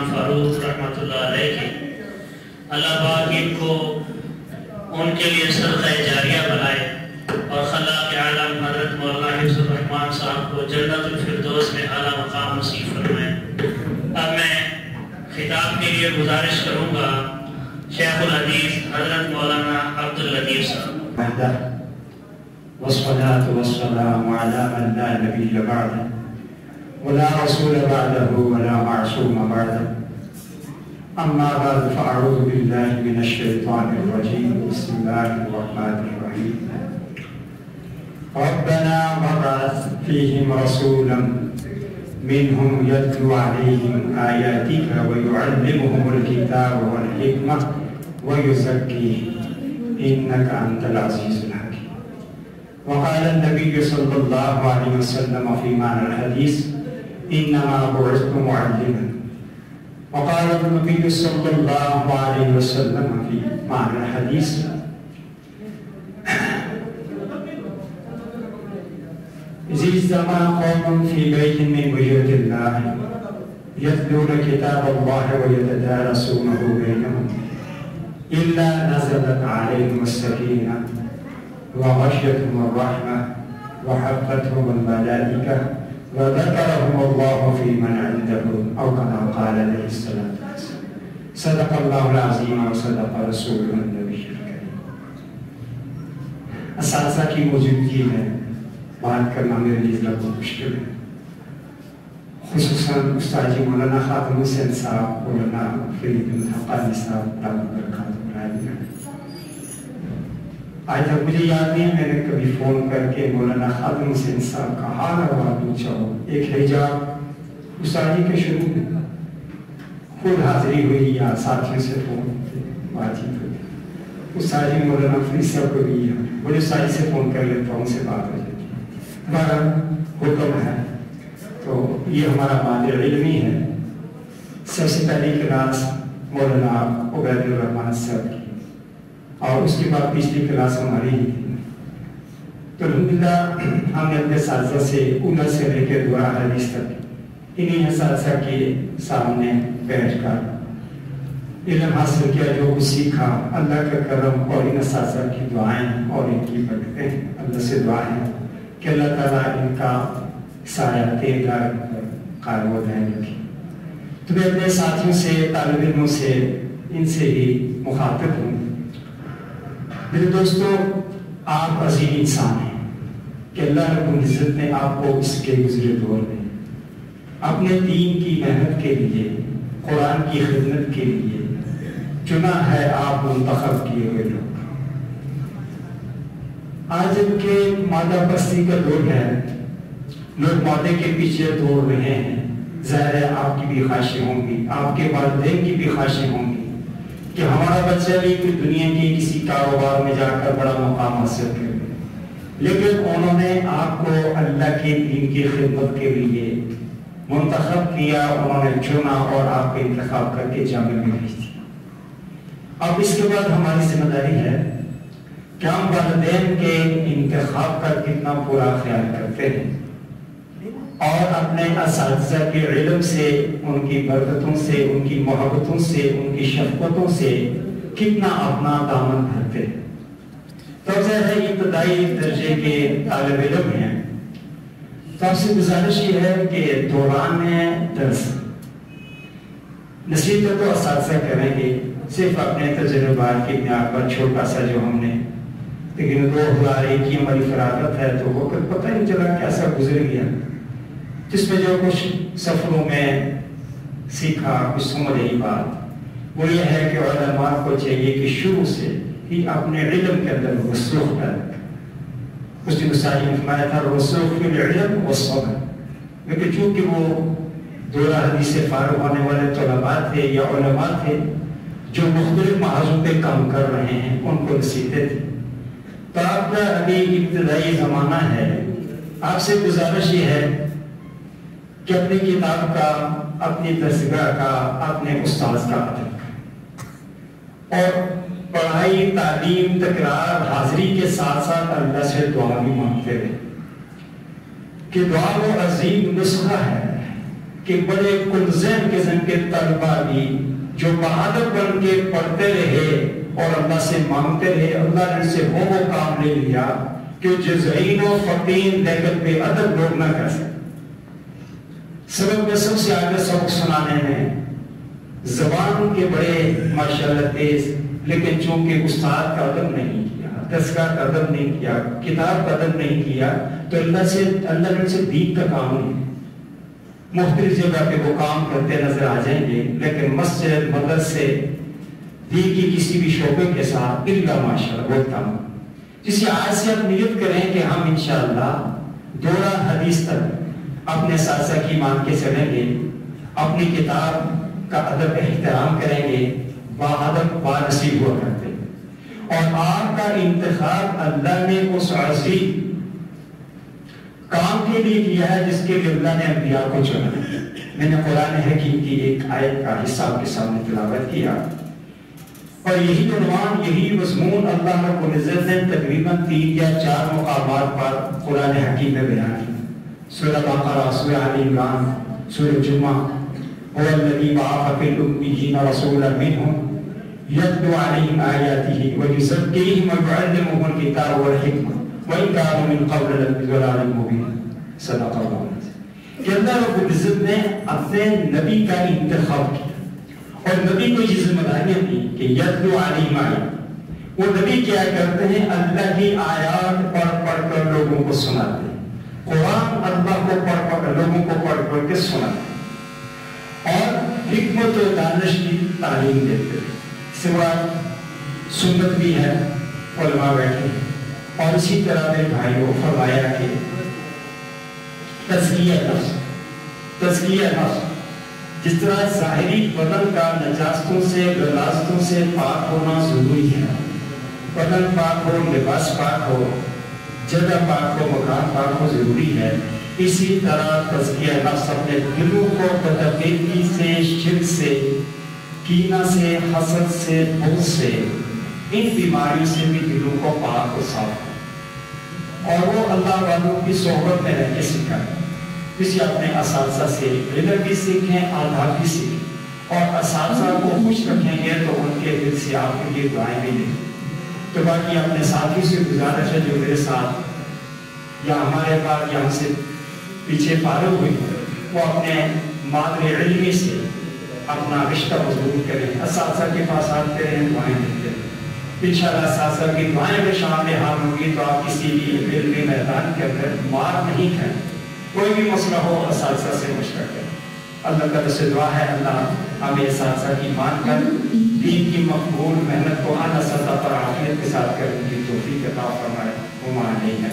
عثمان فاروق رحمۃ اللہ علیہ کی، اللہ پاک ان کو ان کے لیے صدقہ جاریہ بنائے اور خلاق عالم حضرت مولانا حفظ الرحمان صاحب کو جنت الفردوس میں اعلیٰ مقام نصیب فرمائے۔ اب میں خطاب کے لیے گزارش کروں گا شیخ الحدیث حضرت مولانا عبداللطیف صاحب۔ والصلاة والسلام على من لا نبي بعده ولا رسول بعده ولا معصوم بعده، أما بعد فأعوذ بالله من الشيطان الرجيم، بسم الله الرحمن الرحيم. ربنا وابعث فيهم رسولا منهم يتلو عليهم آياتك ويعلمهم الكتاب والحكمة ويزكيهم إنك أنت العزيز الحكيم. وقال النبي صلى الله عليه وسلم في معنى الحديث إنما بعثت معلما. وقال النبي صلى الله عليه وسلم في معنى الحديث إذا اجتمع قوم في بيت من بيوت الله يتلون كتاب الله ويتدارسونه بينهم إلا نزلت عليهم السكينة وغشيتهم الرحمة وحفتهم الملائكة وذكرهم الله في من عنده أو كما قال عليه الصلاة والسلام. صدق الله العظيم وصدق رسوله النبي الكريم. اساتذہ کی موجودگی میں بات کرنا میرے لیے بہت مشکل ہے، خصوصاً استاد جی مولانا خاتم حسین صاحب، مولانا فرید بن حقانی صاحب دامت برکاتہ عالیہ۔ آج تک مجھے یاد نہیں میں نے کبھی فون کر کے مولانا خاتم حسین صاحب کا حال احوال پوچھا ہو۔ ایک حجاب استاد جی کے شروع میں خود حاضری ہوئی یا ساتھیوں سے فون بات چیت ہوئی، استاد جی مولانا فرید صاحب کو بھی بڑے استاد جی سے فون کر لیتا ہوں، ان سے بات ہو جاتی ہے۔ ہمارا حکم ہے تو یہ ہمارا مادر علمی ہے۔ سب سے پہلی کلاس مولانا عبید الرحمان صاحب کی اور اس کے بعد پچھلی کلاس ہماری ہی تھی۔ تو الحمدللہ ہم نے اپنے اساتذہ سے اولى سے لے کے دورہ حدیث تک انہیں اساتذہ کے سامنے بیٹھ کر علم حاصل کیا، جو کچھ سیکھا۔ اللہ کا کرم اور ان اساتذہ کی دعائیں اور ان کی برکتیں، اللہ سے دعا ہے کہ اللہ تعالیٰ ان کا سایہ تیل دار قائم و دائم رکھے۔ تو میں اپنے ساتھیوں سے، طالب علموں سے، ان سے ہی مخاطب ہوں۔ میرے دوستو، آپ عظیم انسان ہیں کہ اللہ رب العزت نے آپ کو اس کے گزرے دور میں اپنے دین کی محنت کے لیے، قرآن کی خدمت کے لیے چنا ہے، آپ منتخب کیے ہوئے لوگ۔ آج جب کہ مادہ پرستی کا دور ہے، لوگ مادے کے پیچھے دوڑ رہے ہیں، ظاہر ہے آپ کی بھی خواہشیں ہوں گی، آپ کے والدین کی بھی خواہشیں ہوں گی کہ ہمارا بچہ بھی کوئی دنیا کے کسی کاروبار میں جا کر بڑا مقام حاصل کرے، لیکن انہوں نے آپ کو اللہ کے دین کی خدمت کے لیے منتخب کیا، انہوں نے چنا اور آپ کا انتخاب کر کے جامعہ میں بھیج دیا۔ اب اس کے بعد ہماری ذمہ داری ہے کہ ہم والدین کے انتخاب کا کتنا پورا خیال کرتے ہیں اور اپنے اساتذہ کے علم سے، ان کی برکتوں سے، ان کی محبتوں سے، ان کی شفقتوں سے کتنا اپنا دامن بھرتے ہیں۔ تو ظاہر ہے ابتدائی درجے کے طالب علم ہیں، تو آپ سے گزارش یہ ہے کہ دوران درس نصیحت تو اساتذہ کریں گے، صرف اپنے تجربات کی بنیاد پر چھوٹا سا جو ہم نے، لیکن 2001 کی ہماری فراغت ہے تو وقت پتہ نہیں چلا کیسا گزر گیا، جس میں جو کچھ سفروں میں سیکھا، کچھ سمجھ آئی بات وہ یہ ہے کہ علماء کو چاہیے کہ شروع سے ہی اپنے علم کے اندر رسوخ پیدا کریں۔ اس نے مسائل میں فرمایا تھا رسوخ فی العلم والصبر، لیکن چونکہ وہ دورہ حدیث سے فارغ ہونے والے طلباء تھے یا علماء تھے جو مختلف محاذوں پہ کام کر رہے ہیں، ان کو نصیحتیں تھیں۔ تو آپ کا ابھی ابتدائی زمانہ ہے، آپ سے گزارش یہ ہے کہ اپنی کتاب کا، اپنی درسگاہ کا، اپنے استاذ کا ادب اور پڑھائی، تعلیم، تکرار، حاضری کے ساتھ ساتھ اللہ سے دعا بھی مانگتے رہے کہ دعا وہ عظیم نسخہ ہے کہ بڑے کلزین قسم کے طلبہ بھی جو بہادر بن کے پڑھتے رہے اور اللہ سے مانگتے رہے، اللہ نے ان سے وہ کام لے لیا کہ جزعین و فقین لیکن بے ادب لوگ نہ کر سکتے۔ سبب میں سب سے آگے سبق سنانے میں زبان کے بڑے ماشاءاللہ تیز، لیکن چونکہ استاد کا ادب نہیں کیا، تذکرہ کا ادب نہیں کیا، کتاب کا ادب نہیں کیا، تو اللہ نے ان سے دین کا کام نہیں۔ مختلف جگہ پہ وہ کام کرتے نظر آ جائیں گے، لیکن مسجد مدرسے دین کی کسی بھی شعبے کے ساتھ الا ماشاءاللہ وہ کام۔ جسے آج سے آپ نیت کریں کہ ہم انشاءاللہ دورہ حدیث تک اپنے اساتذہ کی مان کے چلیں گے، اپنی کتاب کا ادب احترام کریں گے، باادب بانصیب ہوا کرتے ہیں۔ اور آپ کا انتخاب اللہ نے اس عظیم کام کے لیے کیا ہے جس کے لیے اللہ نے انبیاء کو چنا۔ میں نے قرآن حکیم کی ایک آیت کا حصہ آپ کے سامنے تلاوت کیا، اور یہی عنوان، یہی مضمون اللہ رب العزت نے تقریباً 3 یا 4 مقامات پر قرآن حکیم میں بیان کیا۔ سورہ بقرہ، سورہ آل عمران، سورہ جمعہ، هو الذی بعث فی الأمیین رسولا منهم یتلو علیہم آیاتہ ویزکیہم ویعلمہم الکتاب والحکمہ وَإِن كَانُوا مِن قَبْلِ لَفِي ضَلَالٍ مُّبِينٍ۔ صدق اللہ علیہ۔ کہ اللہ رب العزت نے اپنے نبی کا انتخاب کیا اور نبی کو یہ ذمہ داریاں دی کہ یتلو علیہم آیات، وہ نبی کیا کرتے ہیں؟ اللہ کی آیات پڑھ کر لوگوں کو سناتے ہیں۔ قرآن اللہ کو پڑھ لوگوں کو پڑھ کے سناتے ہیں اور حکمت و دانش کی تعلیم دیتے ہیں۔ سوائے سنت بھی ہے، علماء بیٹھے ہیں۔ اور اسی طرح میرے بھائیوں فرمایا کہ تزکیہ نفس، جس طرح ظاہری بدن کا نجاستوں سے غلاظتوں سے پاک ہونا ضروری ہے، بدن پاک ہو، لباس پاک ہو، جگہ پاک ہو، مکان پاک ہو، ضروری ہے، اسی طرح تزکیہ نفس اپنے دلوں کو بدعقیدگی سے، شرک سے، کینہ سے، حسد سے، بغض سے، ان بیماریوں سے بھی دلوں کو پاک و صاف اور وہ اللہ والوں کی صحبت میں رہ کے سیکھا۔ کسی اپنے اساتذہ سے علم بھی سیکھیں، آداب بھی سیکھیں، اور اساتذہ کو خوش رکھیں گے تو ان کے دل سے آپ کے لیے دعائیں بھی دیں۔ تو باقی اپنے ساتھی سے گزارش ہے جو میرے ساتھ یا ہمارے بعد یا ہم سے پیچھے فارغ ہوئی، وہ اپنے مادر علمی سے اپنا رشتہ مضبوط کریں، اساتذہ کے پاس آتے رہیں، دعائیں دیتے رہیں۔ انشاءاللہ اساتذہ کی دعائیں میں شامل حال ہوگی تو آپ کسی بھی علمی میدان کے اندر مار نہیں کھائیں، کوئی بھی مسئلہ ہو اساتذہ سے مشورہ کریں۔ اللہ تعالیٰ سے دعا ہے اللہ ہمیں اساتذہ کی مان کر دین کی مقبول محنت کو اعلیٰ سطح پر عافیت کے ساتھ کرنے کی توفیق عطا فرمائے۔ وہ مان نہیں ہے